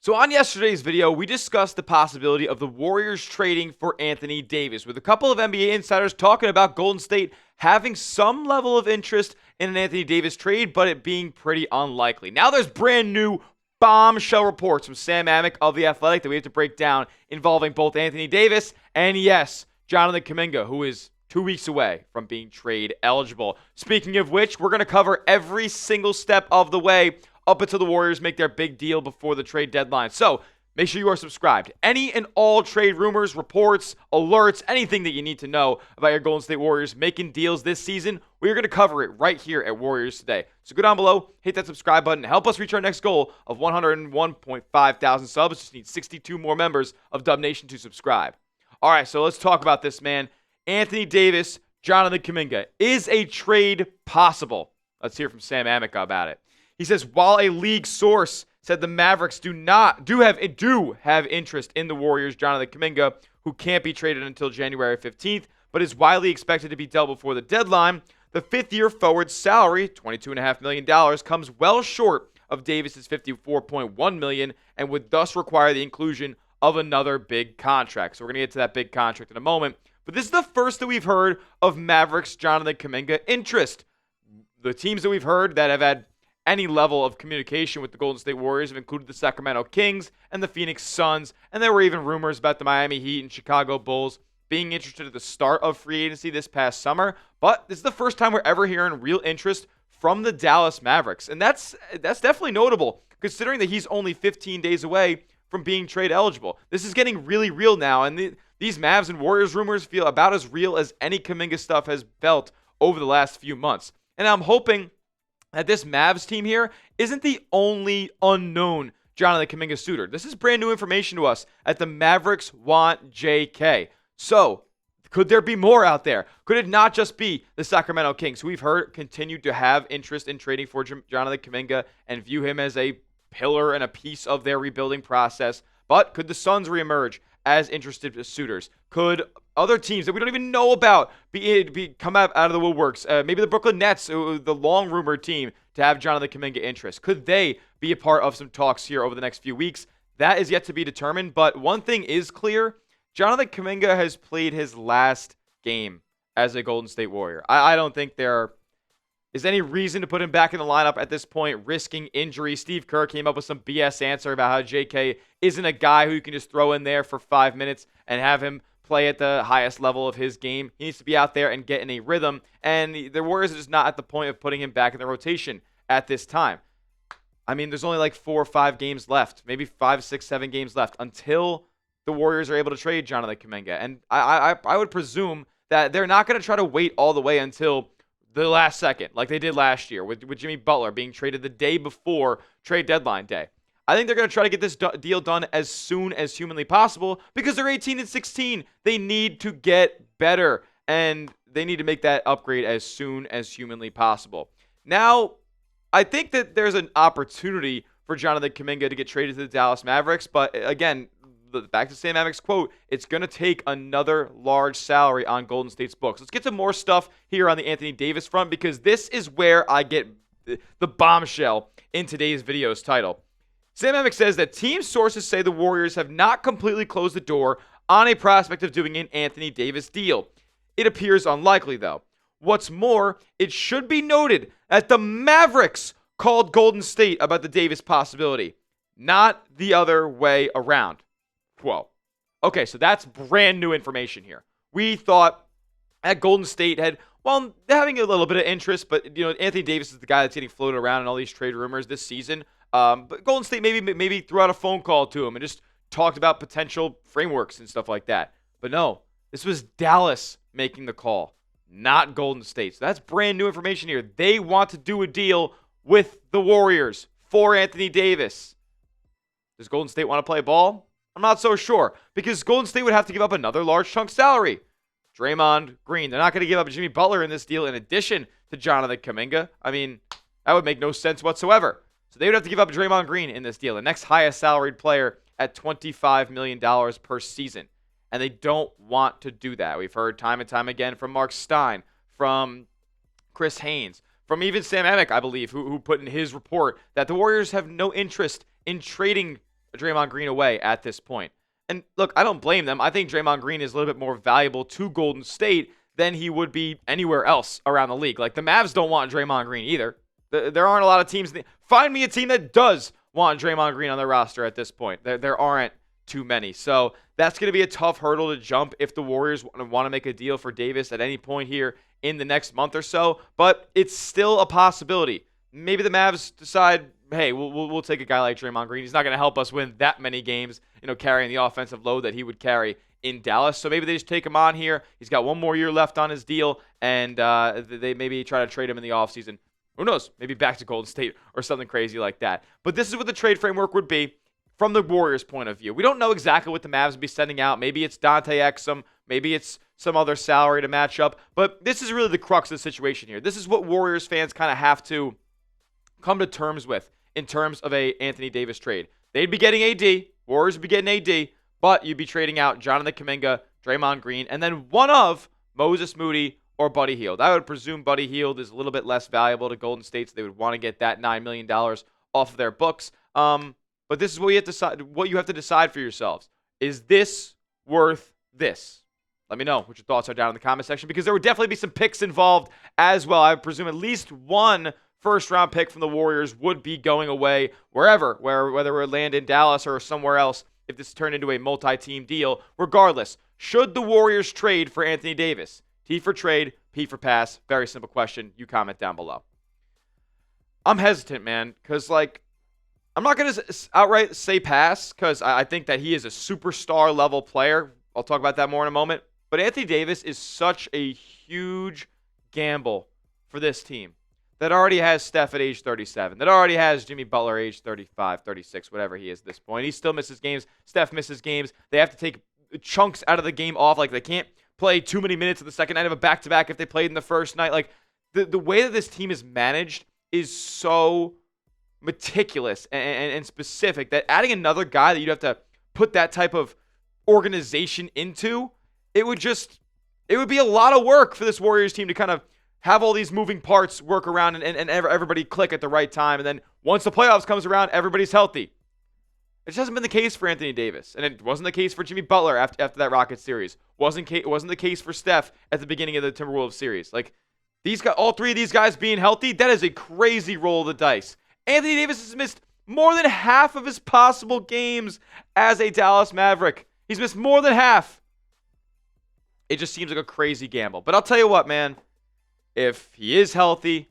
So on yesterday's video, we discussed the possibility of the Warriors trading for Anthony Davis, with a couple of NBA insiders talking about Golden State having some level of interest in an Anthony Davis trade, but it being pretty unlikely. Now there's brand new bombshell reports from Sam Amick of The Athletic that we have to break down, involving both Anthony Davis and, yes, Jonathan Kuminga, who is 2 weeks away from being trade eligible. Speaking of which, we're going to cover every single step of the way up until the Warriors make their big deal before the trade deadline. So make sure you are subscribed. Any and all trade rumors, reports, alerts, anything that you need to know about your Golden State Warriors making deals this season, we're going to cover it right here at Warriors Today. So go down below, hit that subscribe button, and help us reach our next goal of 101.5 thousand subs. Just need 62 more members of Dub Nation to subscribe. All right, so let's talk about this, man. Anthony Davis, Jonathan Kuminga. Is a trade possible? Let's hear from Sam Amick about it. He says, while a league source said the Mavericks do have interest in the Warriors, Jonathan Kuminga, who can't be traded until January 15th, but is widely expected to be dealt before the deadline, the fifth-year forward's salary, $22.5 million, comes well short of Davis's $54.1 million and would thus require the inclusion of another big contract. So we're going to get to that big contract in a moment. But this is the first that we've heard of Mavericks Jonathan Kuminga interest. The teams that we've heard that have had any level of communication with the Golden State Warriors have included the Sacramento Kings and the Phoenix Suns, and there were even rumors about the Miami Heat and Chicago Bulls being interested at the start of free agency this past summer. But this is the first time we're ever hearing real interest from the Dallas Mavericks, and that's definitely notable considering that he's only 15 days away from being trade eligible. This is getting really real now, and these Mavs and Warriors rumors feel about as real as any Kuminga stuff has felt over the last few months. And I'm hoping that this Mavs team here isn't the only unknown Jonathan Kuminga suitor. This is brand new information to us that the Mavericks want JK. So, could there be more out there? Could it not just be the Sacramento Kings, who we've heard continue to have interest in trading for Jonathan Kuminga and view him as a pillar and a piece of their rebuilding process? But could the Suns reemerge as interested suitors? Could other teams that we don't even know about come out of the woodworks? Maybe the Brooklyn Nets, the long-rumored team to have Jonathan Kuminga interest. Could they be a part of some talks here over the next few weeks? That is yet to be determined, but one thing is clear. Jonathan Kuminga has played his last game as a Golden State Warrior. I don't think there is any reason to put him back in the lineup at this point, risking injury. Steve Kerr came up with some BS answer about how JK isn't a guy who you can just throw in there for 5 minutes and have him play at the highest level of his game. He needs to be out there and get in a rhythm, and the Warriors are just not at the point of putting him back in the rotation at this time. I mean, there's only like 4 or 5 games left, maybe 5, 6, 7 games left until the Warriors are able to trade Jonathan Kuminga. And I would presume that they're not going to try to wait all the way until the last second, like they did last year with Jimmy Butler being traded the day before trade deadline day. I think they're going to try to get this deal done as soon as humanly possible because they're 18 and 16. They need to get better, and they need to make that upgrade as soon as humanly possible. Now, I think that there's an opportunity for Jonathan Kuminga to get traded to the Dallas Mavericks, but again, back to Sam Amick's quote, it's going to take another large salary on Golden State's books. Let's get to more stuff here on the Anthony Davis front because this is where I get the bombshell in today's video's title. Sam Amick says that team sources say the Warriors have not completely closed the door on a prospect of doing an Anthony Davis deal. It appears unlikely, though. What's more, it should be noted that the Mavericks called Golden State about the Davis possibility, not the other way around. Whoa. Okay, so that's brand new information here. We thought that Golden State had, well, having a little bit of interest, but Anthony Davis is the guy that's getting floated around in all these trade rumors this season. But Golden State maybe threw out a phone call to him and just talked about potential frameworks and stuff like that. But no, this was Dallas making the call, not Golden State. So that's brand new information here. They want to do a deal with the Warriors for Anthony Davis. Does Golden State want to play ball? I'm not so sure because Golden State would have to give up another large chunk salary. Draymond Green, they're not going to give up Jimmy Butler in this deal in addition to Jonathan Kuminga. I mean, that would make no sense whatsoever. So they would have to give up Draymond Green in this deal, the next highest salaried player at $25 million per season. And they don't want to do that. We've heard time and time again from Mark Stein, from Chris Haynes, from even Sam Amick, I believe, who put in his report that the Warriors have no interest in trading Draymond Green away at this point. And look, I don't blame them. I think Draymond Green is a little bit more valuable to Golden State than he would be anywhere else around the league. Like, the Mavs don't want Draymond Green either. There aren't a lot of teams. Find me a team that does want Draymond Green on their roster at this point. There aren't too many. So that's going to be a tough hurdle to jump if the Warriors want to make a deal for Davis at any point here in the next month or so. But it's still a possibility. Maybe the Mavs decide, hey, we'll take a guy like Draymond Green. He's not going to help us win that many games, carrying the offensive load that he would carry in Dallas. So maybe they just take him on here. He's got one more year left on his deal, and they maybe try to trade him in the offseason. Who knows? Maybe back to Golden State or something crazy like that. But this is what the trade framework would be from the Warriors' point of view. We don't know exactly what the Mavs would be sending out. Maybe it's Dante Exum. Maybe it's some other salary to match up. But this is really the crux of the situation here. This is what Warriors fans kind of have to come to terms with in terms of a Anthony Davis trade. They'd be getting AD. Warriors would be getting AD. But you'd be trading out Jonathan Kuminga, Draymond Green, and then one of Moses Moody or Buddy Hield. I would presume Buddy Hield is a little bit less valuable to Golden State, so they would want to get that $9 million off of their books. But this is what you have to decide for yourselves. Is this worth this? Let me know what your thoughts are down in the comment section, because there would definitely be some picks involved as well. I would presume at least one first-round pick from the Warriors would be going away whether it would land in Dallas or somewhere else if this turned into a multi-team deal. Regardless, should the Warriors trade for Anthony Davis? T for trade, P for pass. Very simple question. You comment down below. I'm hesitant, man, because, I'm not going to outright say pass because I think that he is a superstar level player. I'll talk about that more in a moment. But Anthony Davis is such a huge gamble for this team that already has Steph at age 37, that already has Jimmy Butler age 35, 36, whatever he is at this point. He still misses games. Steph misses games. They have to take chunks out of the game off. They can't play too many minutes of the second night of a back-to-back if they played in the first night. The way that this team is managed is so meticulous and specific that adding another guy that you'd have to put that type of organization into, it would be a lot of work for this Warriors team to kind of have all these moving parts work around and everybody click at the right time. And then once the playoffs comes around, everybody's healthy. It just hasn't been the case for Anthony Davis. And it wasn't the case for Jimmy Butler after that Rockets series. Wasn't the case for Steph at the beginning of the Timberwolves series. All three of these guys being healthy, that is a crazy roll of the dice. Anthony Davis has missed more than half of his possible games as a Dallas Maverick. He's missed more than half. It just seems like a crazy gamble. But I'll tell you what, man. If he is healthy,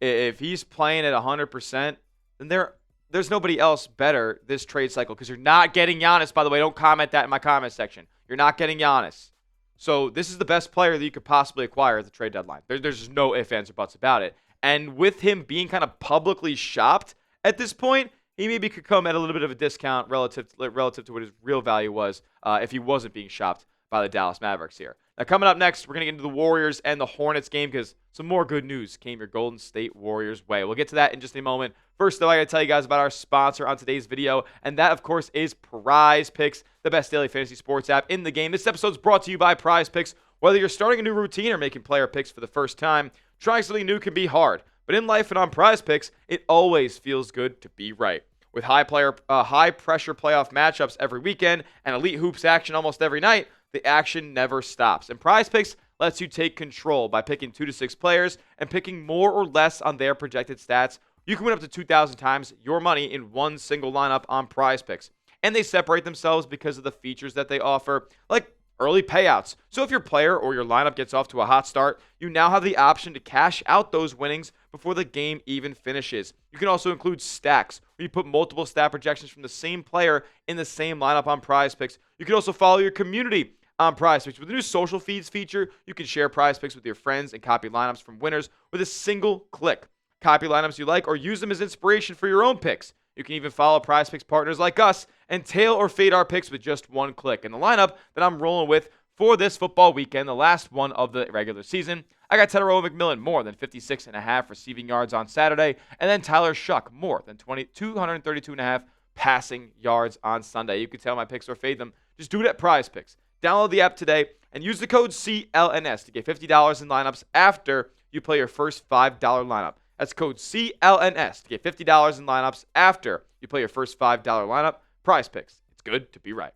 if he's playing at 100%, then there's nobody else better this trade cycle, because you're not getting Giannis, by the way. Don't comment that in my comment section. You're not getting Giannis. So this is the best player that you could possibly acquire at the trade deadline. There's just no ifs, ands, or buts about it. And with him being kind of publicly shopped at this point, he maybe could come at a little bit of a discount relative to what his real value was if he wasn't being shopped by the Dallas Mavericks here. Now, coming up next, we're going to get into the Warriors and the Hornets game, because some more good news came your Golden State Warriors way. We'll get to that in just a moment. First, though, I got to tell you guys about our sponsor on today's video, and that, of course, is PrizePicks, the best daily fantasy sports app in the game. This episode is brought to you by PrizePicks. Whether you're starting a new routine or making player picks for the first time, trying something new can be hard. But in life and on PrizePicks, it always feels good to be right. With high-pressure playoff matchups every weekend and elite hoops action almost every night, the action never stops. And PrizePicks lets you take control by picking 2 to 6 players and picking more or less on their projected stats. You can win up to 2,000 times your money in one single lineup on PrizePicks. And they separate themselves because of the features that they offer, like early payouts. So if your player or your lineup gets off to a hot start, you now have the option to cash out those winnings before the game even finishes. You can also include stacks, where you put multiple stat projections from the same player in the same lineup on PrizePicks. You can also follow your community on PrizePicks. With the new social feeds feature, you can share PrizePicks with your friends and copy lineups from winners with a single click. Copy lineups you like or use them as inspiration for your own picks. You can even follow PrizePicks partners like us and tail or fade our picks with just one click. And the lineup that I'm rolling with for this football weekend, the last one of the regular season, I got Tedero McMillan more than 56.5 receiving yards on Saturday, and then Tyler Shuck more than 232.5 passing yards on Sunday. You can tell my picks or fade them. Just do it at PrizePicks. Download the app today and use the code CLNS to get $50 in lineups after you play your first $5 lineup. That's code CLNS to get $50 in lineups after you play your first $5 lineup. PrizePicks. It's good to be right.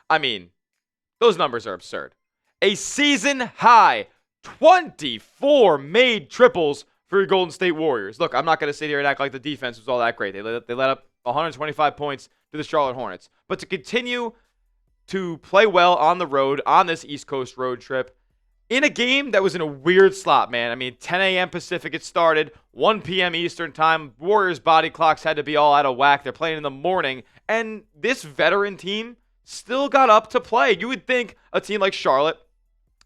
I mean, those numbers are absurd. A season high 24 made triples for your Golden State Warriors. Look, I'm not going to sit here and act like the defense was all that great. They let up 125 points to the Charlotte Hornets. But to continue to play well on the road, on this East Coast road trip, in a game that was in a weird slot, man. I mean, 10 a.m. Pacific it started, 1 p.m. Eastern time. Warriors' body clocks had to be all out of whack. They're playing in the morning. And this veteran team still got up to play. You would think a team like Charlotte,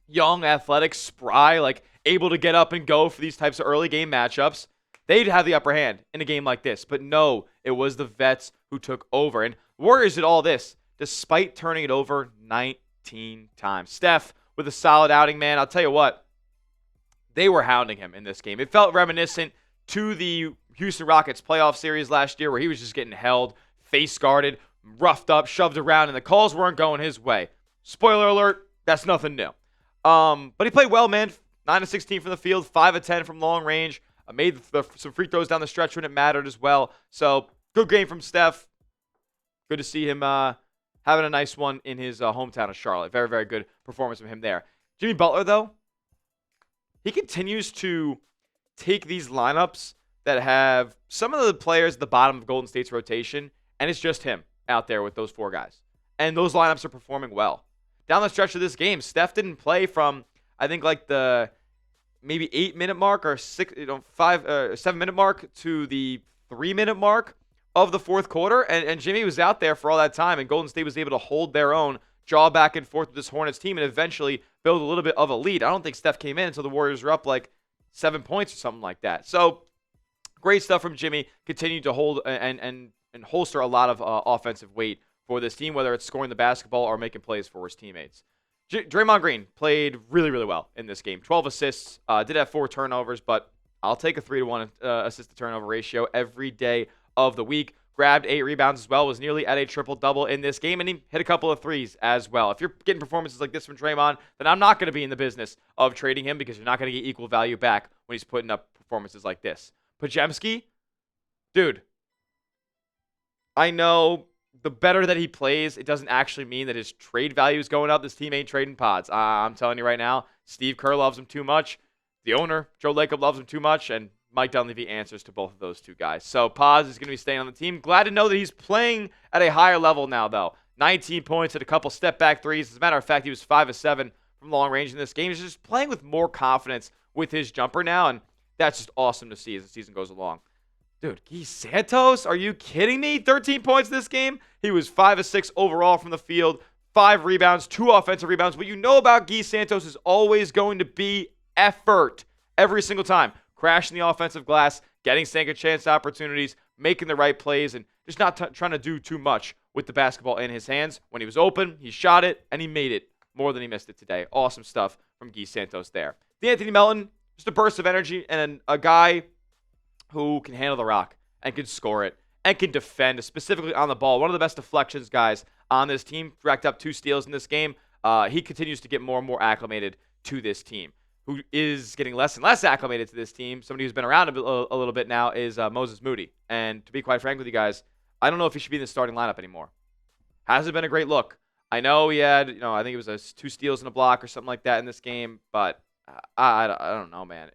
young, athletic, spry, like able to get up and go for these types of early game matchups, they'd have the upper hand in a game like this. But no, it was the vets who took over. And Warriors did all this despite turning it over 19 times. Steph with a solid outing, man. I'll tell you what, they were hounding him in this game. It felt reminiscent to the Houston Rockets playoff series last year where he was just getting held, face guarded, roughed up, shoved around, and the calls weren't going his way. Spoiler alert, that's nothing new. But he played well, man. 9 of 16 from the field, 5 of 10 from long range. Made some free throws down the stretch when it mattered as well. So, good game from Steph. Good to see him having a nice one in his hometown of Charlotte. Very, very good performance from him there. Jimmy Butler, though, he continues to take these lineups that have some of the players at the bottom of Golden State's rotation, and it's just him out there with those 4 guys. And those lineups are performing well. Down the stretch of this game, Steph didn't play from, I think, like the maybe 8-minute mark or 7-minute mark to the 3-minute mark of the fourth quarter. And Jimmy was out there for all that time, and Golden State was able to hold their own, draw back and forth with this Hornets team, and eventually build a little bit of a lead. I don't think Steph came in until the Warriors were up like 7 points or something like that. So, great stuff from Jimmy. Continued to hold and holster a lot of offensive weight for this team, whether it's scoring the basketball or making plays for his teammates. Draymond Green played really, really well in this game. 12 assists, did have 4 turnovers, but I'll take a 3-to-1 assist-to-turnover ratio every day of the week. Grabbed 8 rebounds as well, was nearly at a triple-double in this game, and he hit a couple of threes as well. If you're getting performances like this from Draymond, then I'm not going to be in the business of trading him because you're not going to get equal value back when he's putting up performances like this. Podziemski, dude, I know the better that he plays, it doesn't actually mean that his trade value is going up. This team ain't trading pods. I'm telling you right now, Steve Kerr loves him too much. The owner, Joe Lacob, loves him too much, and Mike Dunleavy answers to both of those 2 guys. So Paz is going to be staying on the team. Glad to know that he's playing at a higher level now, though. 19 points at a couple step-back threes. As a matter of fact, he was 5 of 7 from long range in this game. He's just playing with more confidence with his jumper now, and that's just awesome to see as the season goes along. Dude, Guy Santos, are you kidding me? 13 points this game. He was 5 of 6 overall from the field, 5 rebounds, 2 offensive rebounds. What you know about Guy Santos is always going to be effort every single time. Crashing the offensive glass, getting second chance opportunities, making the right plays, and just not trying to do too much with the basketball in his hands. When he was open, he shot it, and he made it more than he missed it today. Awesome stuff from Guy Santos there. Anthony Melton, just a burst of energy and a guy who can handle the rock and can score it and can defend, specifically on the ball. One of the best deflections guys on this team. Racked up 2 steals in this game. He continues to get more and more acclimated to this team. Who is getting less and less acclimated to this team, somebody who's been around a little bit now, is Moses Moody. And to be quite frank with you guys, I don't know if he should be in the starting lineup anymore. Hasn't been a great look. I know he had, I think it was 2 steals and a block or something like that in this game, but I don't know, man.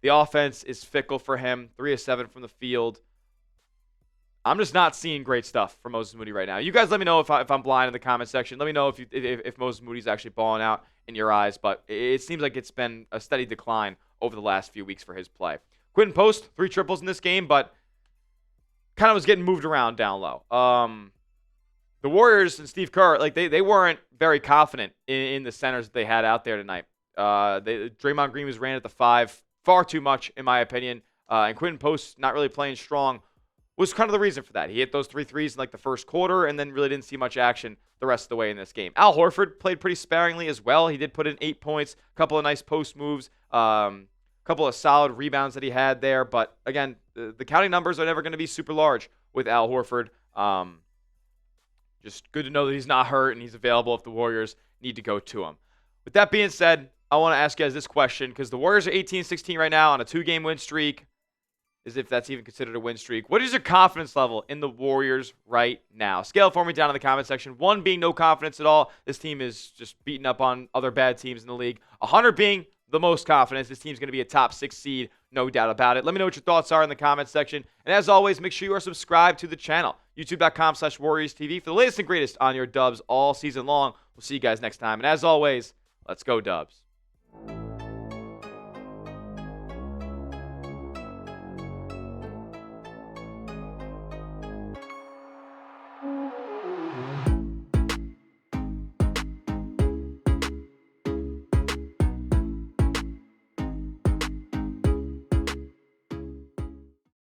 The offense is fickle for him. 3 of 7 from the field. I'm just not seeing great stuff from Moses Moody right now. You guys let me know if I'm blind in the comment section. Let me know if Moses Moody's actually balling out in your eyes, but it seems like it's been a steady decline over the last few weeks for his play. Quentin Post, 3 triples in this game, but kind of was getting moved around down low. The Warriors and Steve Kerr, like they weren't very confident in the centers that they had out there tonight. Draymond Green was ran at the 5 far too much, in my opinion, and Quentin Post not really playing strong was kind of the reason for that. He hit those 3 threes in like the first quarter and then really didn't see much action the rest of the way in this game. Al Horford played pretty sparingly as well. He did put in 8 points, a couple of nice post moves, a couple of solid rebounds that he had there. But again, the counting numbers are never going to be super large with Al Horford. Just good to know that he's not hurt and he's available if the Warriors need to go to him. With that being said, I want to ask you guys this question because the Warriors are 18-16 right now on a 2-game win streak. is if that's even considered a win streak. What is your confidence level in the Warriors right now? Scale it for me down in the comment section. 1 being no confidence at all. This team is just beating up on other bad teams in the league. 100 being the most confidence. This team's going to be a top 6 seed, no doubt about it. Let me know what your thoughts are in the comment section. And as always, make sure you are subscribed to the channel. YouTube.com/WarriorsTV for the latest and greatest on your Dubs all season long. We'll see you guys next time. And as always, let's go Dubs.